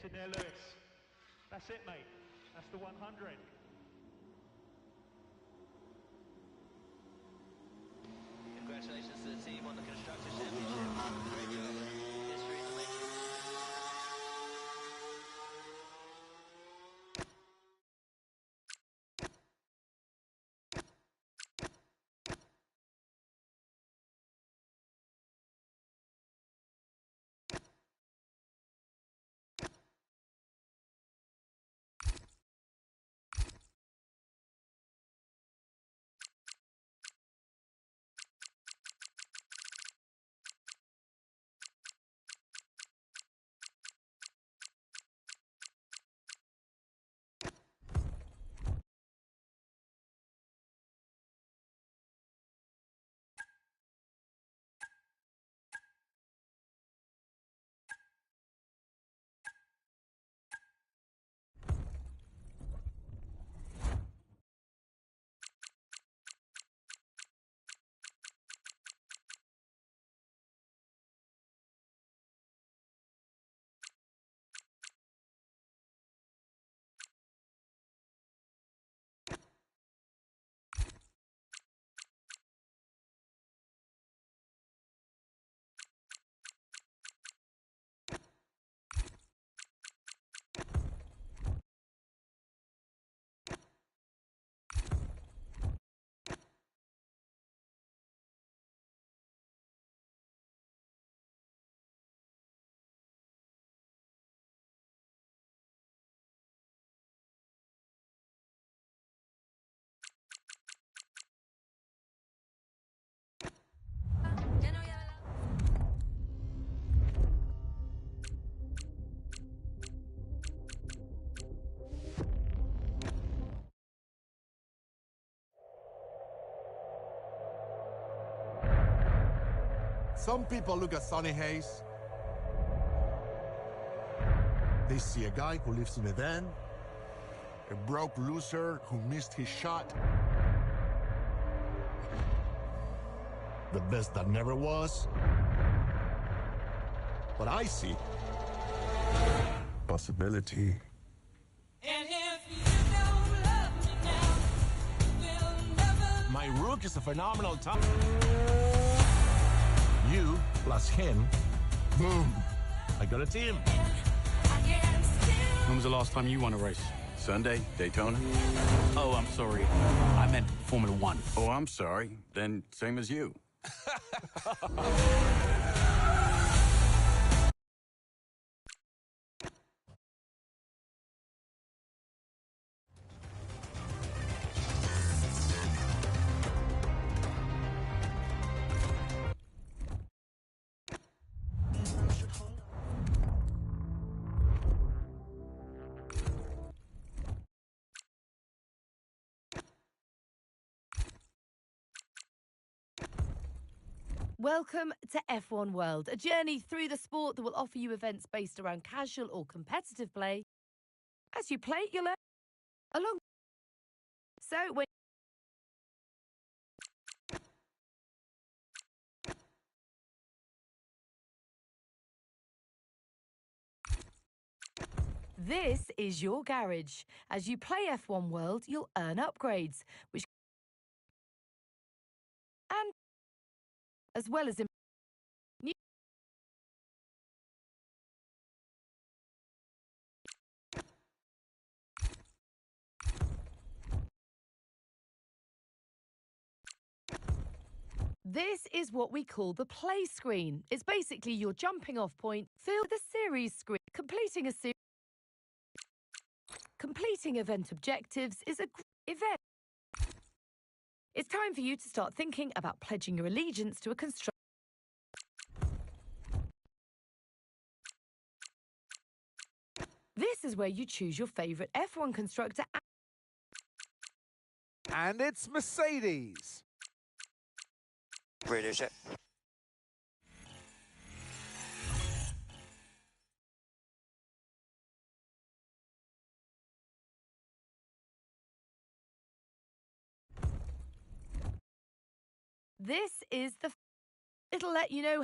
Getting there, Lewis. That's it, mate. That's the 100. Congratulations to the team on the Constructors' Championship. Great job. History in the making. Some people look at Sonny Hayes. They see a guy who lives in a van, a broke loser who missed his shot, the best that never was. But I see possibility. My rook is a phenomenal time. You plus him, boom, I got a team. When was the last time you won a race? Sunday, Daytona. Oh, I'm sorry. I meant Formula One. Oh, I'm sorry. Then same as you. Welcome to F1 World, a journey through the sport that will offer you events based around casual or competitive play. As you play, you'll learn along. So when this is your garage. As you play F1 World, you'll earn upgrades, which and as well as new. This is what we call the play screen. It's basically your jumping off point. Fill the series screen. Completing event objectives is a event. It's time for you to start thinking about pledging your allegiance to a constructor. This is where you choose your favorite F1 constructor. And it's Mercedes. Radio check. This is the... It'll let you know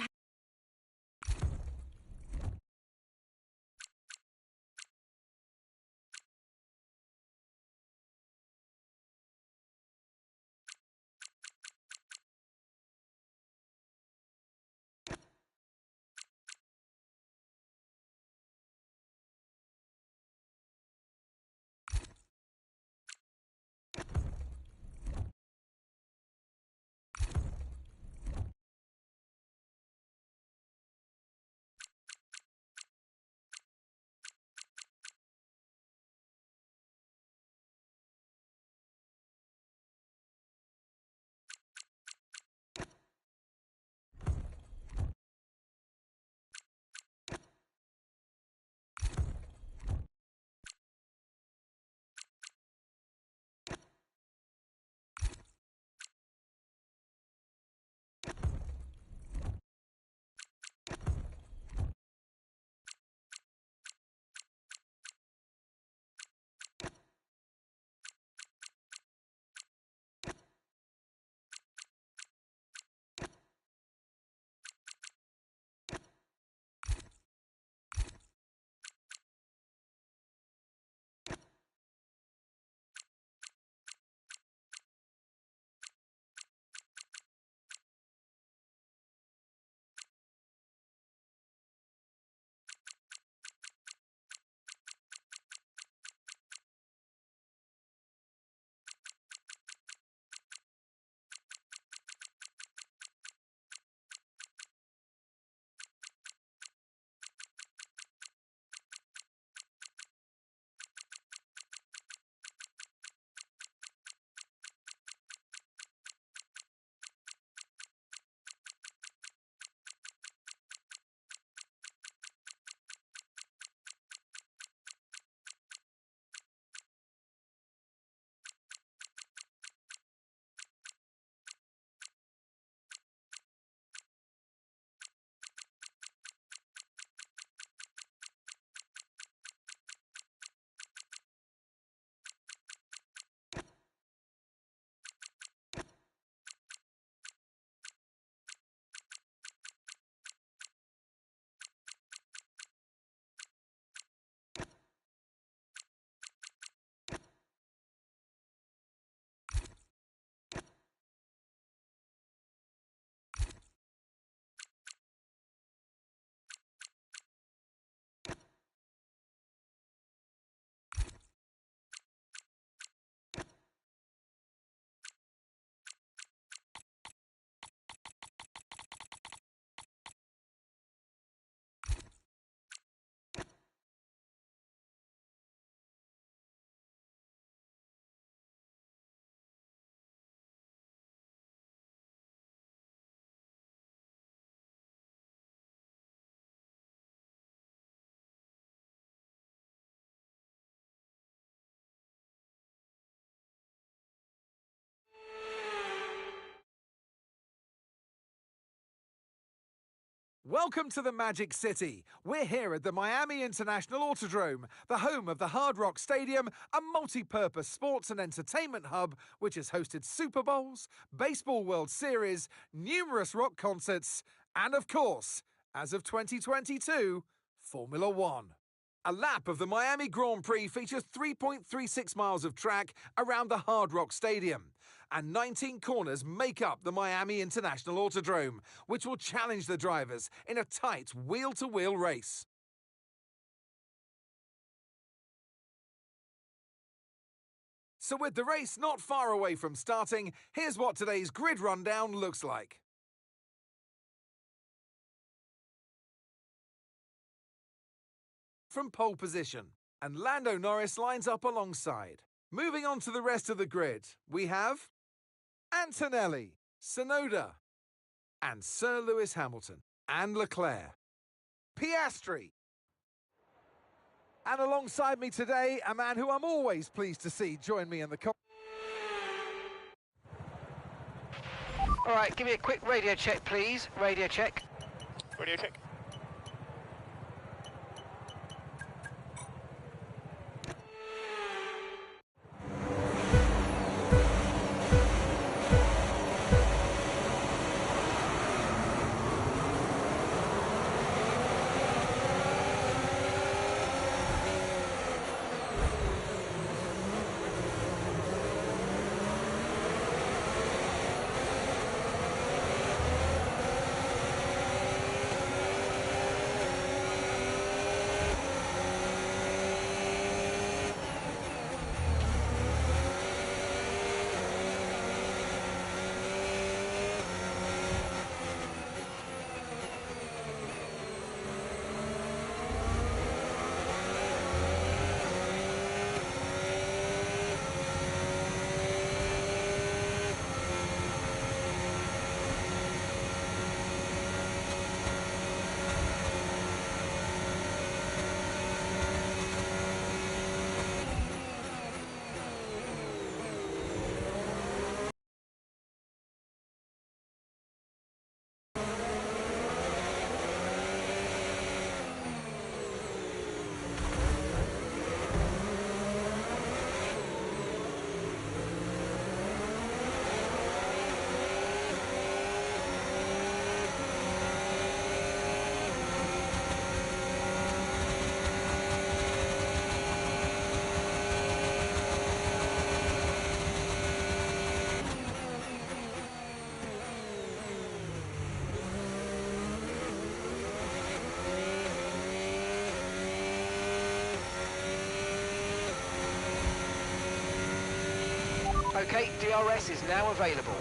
Welcome to the Magic City. We're here at the Miami International Autodrome, the home of the Hard Rock Stadium, a multi-purpose sports and entertainment hub which has hosted Super Bowls, Baseball World Series, numerous rock concerts, and of course, as of 2022, Formula One. A lap of the Miami Grand Prix features 3.36 miles of track around the Hard Rock Stadium, and 19 corners make up the Miami International Autodrome, which will challenge the drivers in a tight wheel-to-wheel race. So with the race not far away from starting, here's what today's grid rundown looks like. From pole position, and Lando Norris lines up alongside. Moving on to the rest of the grid, we have Antonelli, Tsunoda, and Sir Lewis Hamilton, and Leclerc, Piastri. And alongside me today, a man who I'm always pleased to see join me in the All right, give me a quick radio check, please. Radio check. Radio check. Okay, DRS is now available.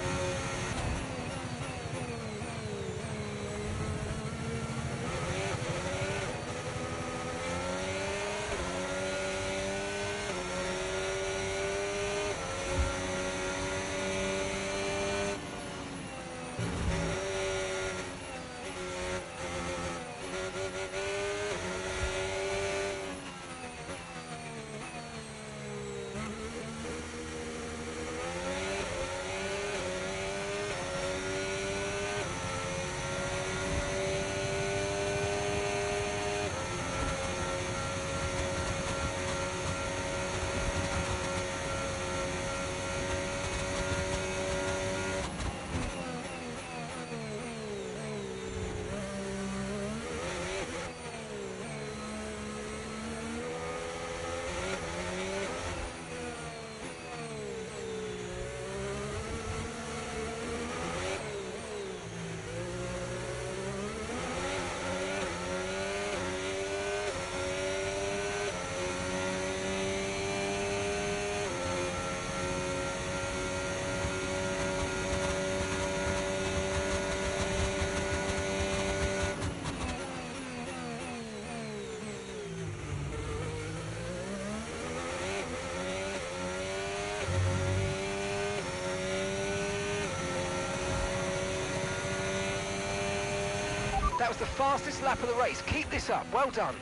That was the fastest lap of the race. Keep this up. Well done.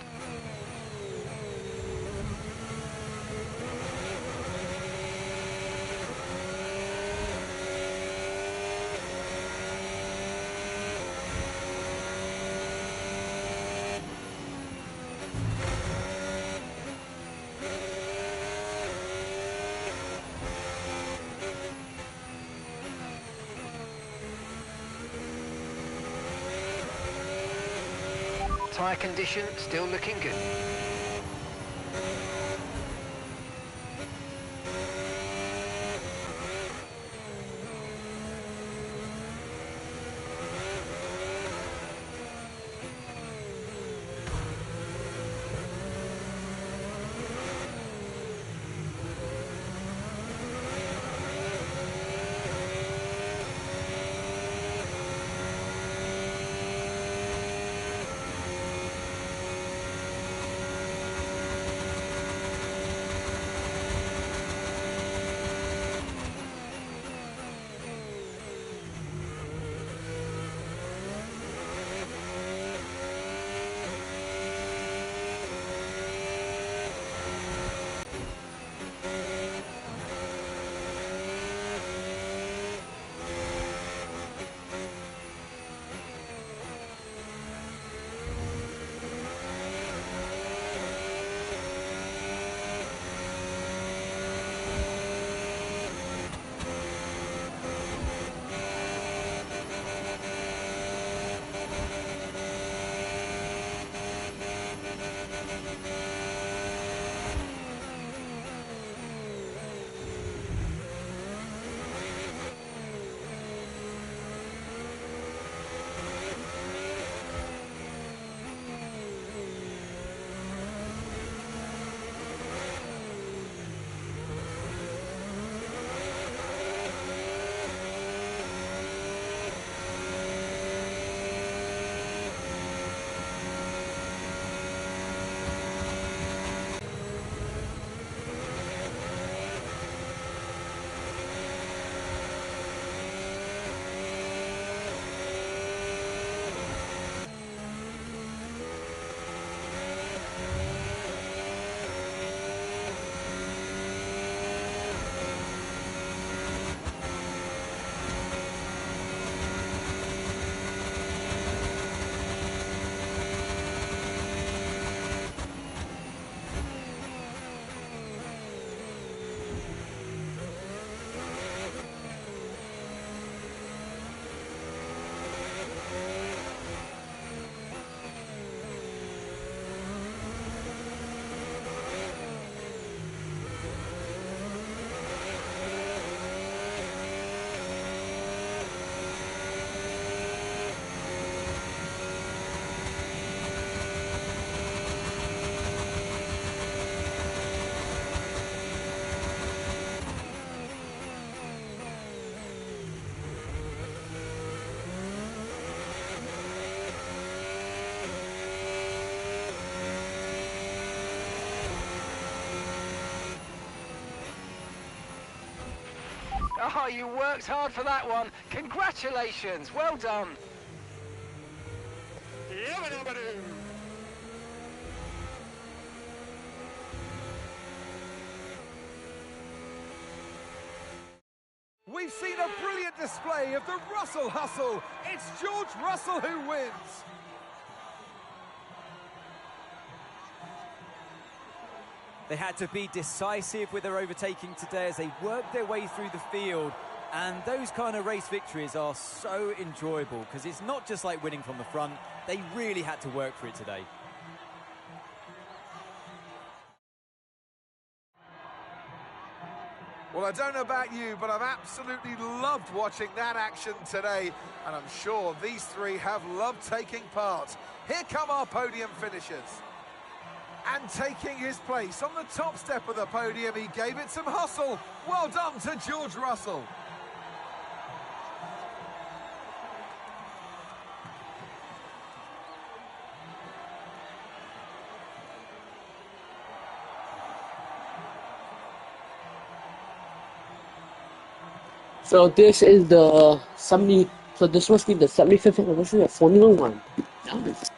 tyre condition still looking good. Oh, you worked hard for that one. Congratulations. Well done. We've seen a brilliant display of the Russell hustle. It's George Russell who wins. They had to be decisive with their overtaking today as they worked their way through the field. And those kind of race victories are so enjoyable because it's not just like winning from the front. They really had to work for it today. Well, I don't know about you, but I've absolutely loved watching that action today. And I'm sure these three have loved taking part. Here come our podium finishers. And taking his place on the top step of the podium, he gave it some hustle. Well done to George Russell. So this is the 70. So this must be the 75th anniversary of Formula One. Nice.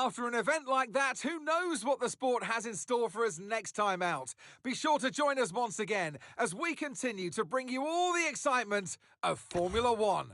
After an event like that, who knows what the sport has in store for us next time out? Be sure to join us once again as we continue to bring you all the excitement of Formula One.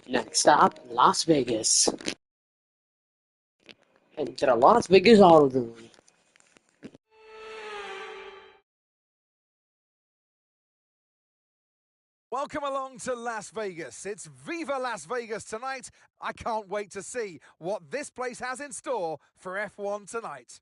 Next stop, Las Vegas. Heading to the Las Vegas Autodrome. Welcome along to Las Vegas. It's Viva Las Vegas tonight. I can't wait to see what this place has in store for F1 tonight.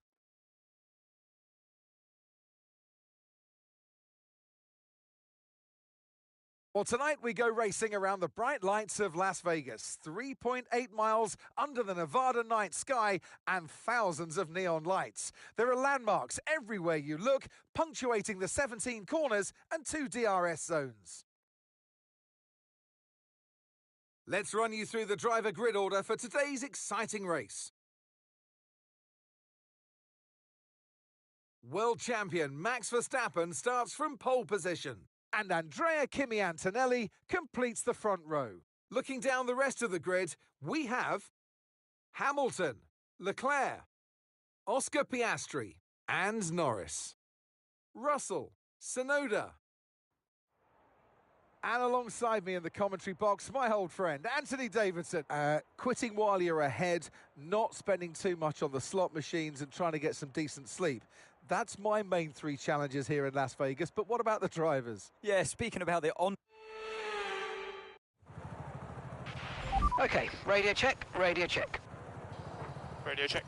Well, tonight we go racing around the bright lights of Las Vegas. 3.8 miles under the Nevada night sky and thousands of neon lights. There are landmarks everywhere you look, punctuating the 17 corners and 2 DRS zones. Let's run you through the driver grid order for today's exciting race. World champion Max Verstappen starts from pole position, and Andrea Kimi Antonelli completes the front row. Looking down the rest of the grid, we have Hamilton, Leclerc, Oscar Piastri, and Norris. Russell, Tsunoda. And alongside me in the commentary box, my old friend, Anthony Davidson. Quitting while you're ahead, not spending too much on the slot machines and trying to get some decent sleep. That's my main 3 challenges here in Las Vegas, but what about the drivers? Yeah, speaking about the on... Okay, radio check, radio check. Radio check.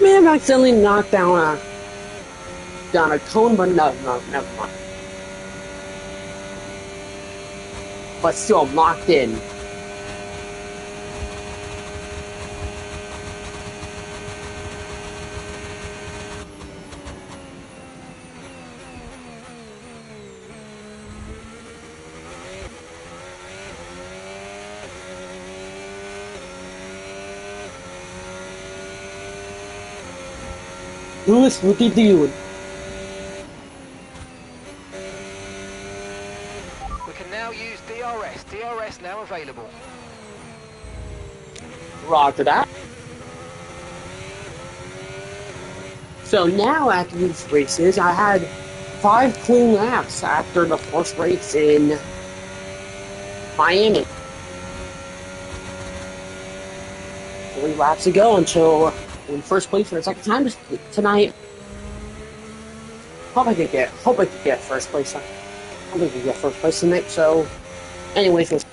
May have accidentally knocked down a cone, but no, never mind. But still, I'm locked in. Lewis, what did you do? We can now use DRS. DRS now available. Roger that. So now after these races, I had 5 clean laps after the first race in Miami. 3 laps to go until in first place for the second time tonight. Hope I could get first place. Hope I could get first place tonight. So, anyways, let's.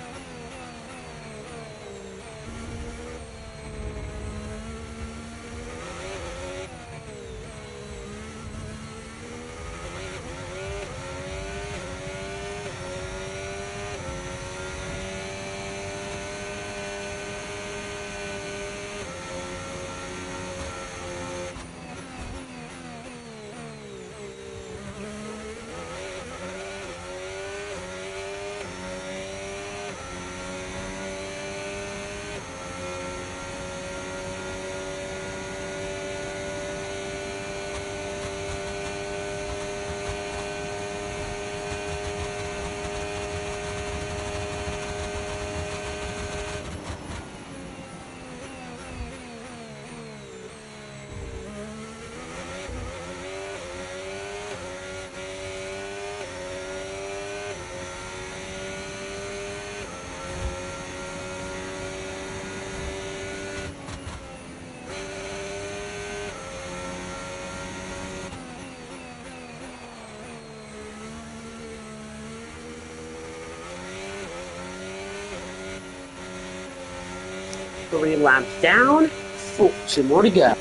3 laps down. 4, 2 more to go.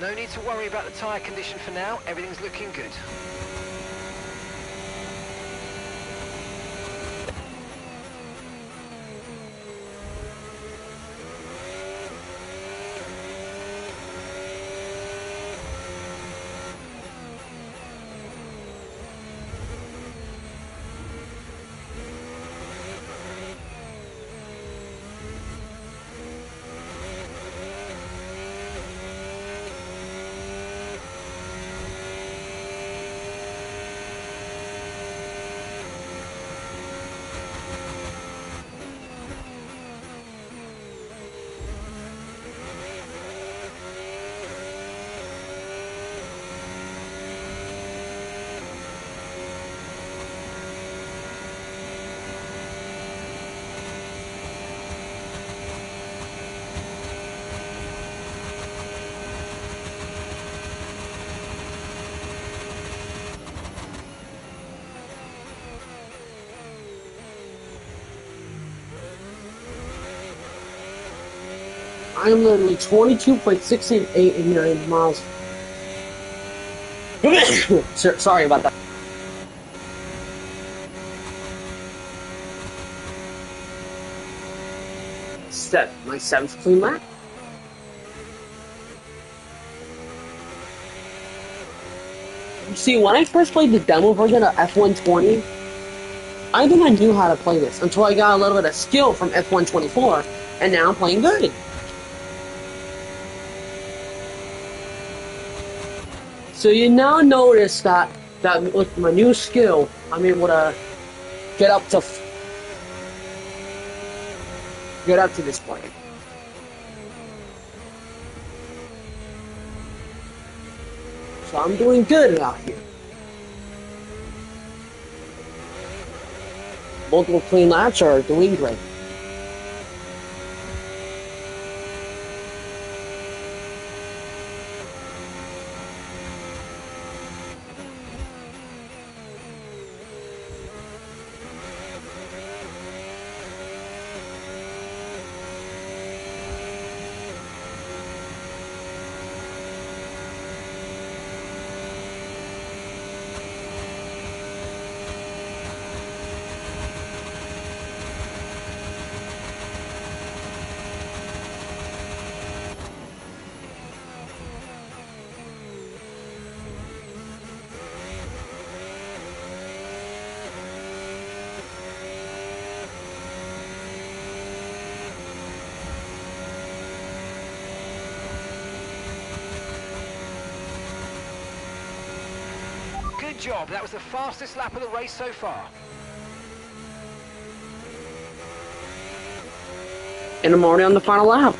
No need to worry about the tyre condition for now. Everything's looking good. I'm literally 22.689 miles. Sorry about that. My 7th clean lap. See, when I first played the demo version of F120, I think I knew how to play this until I got a little bit of skill from F124, and now I'm playing good. So you now notice that with my new skill, I'm able to get up to this point. So I'm doing good out here. Multiple clean laps are doing great. Good job. That was the fastest lap of the race so far. And I'm already on the final lap.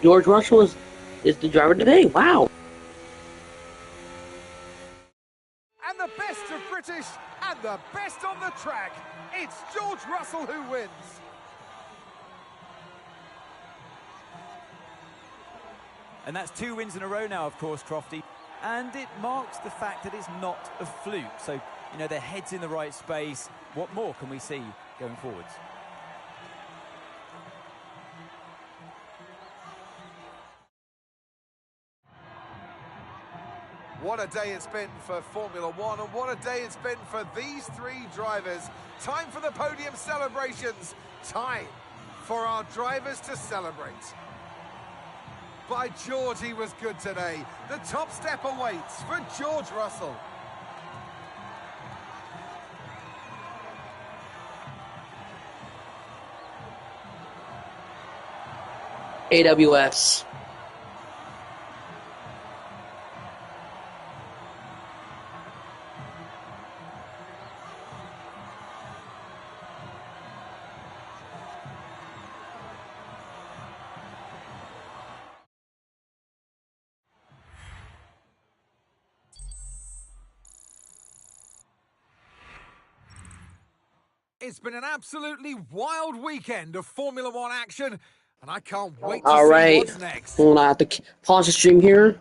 George Russell is is the driver today. Wow. And the best of British and the best on the track. It's George Russell who wins. And that's 2 wins in a row now, of course, Crofty. And it marks the fact that it's not a fluke. So, you know, their head's in the right space. What more can we see going forwards? What a day it's been for Formula One, and what a day it's been for these 3 drivers. Time for the podium celebrations. Time for our drivers to celebrate. By George, he was good today. The top step awaits for George Russell. AWS. It's been an absolutely wild weekend of Formula One action, and I can't wait to All see right. what's next. Hold on, I have to pause the stream here.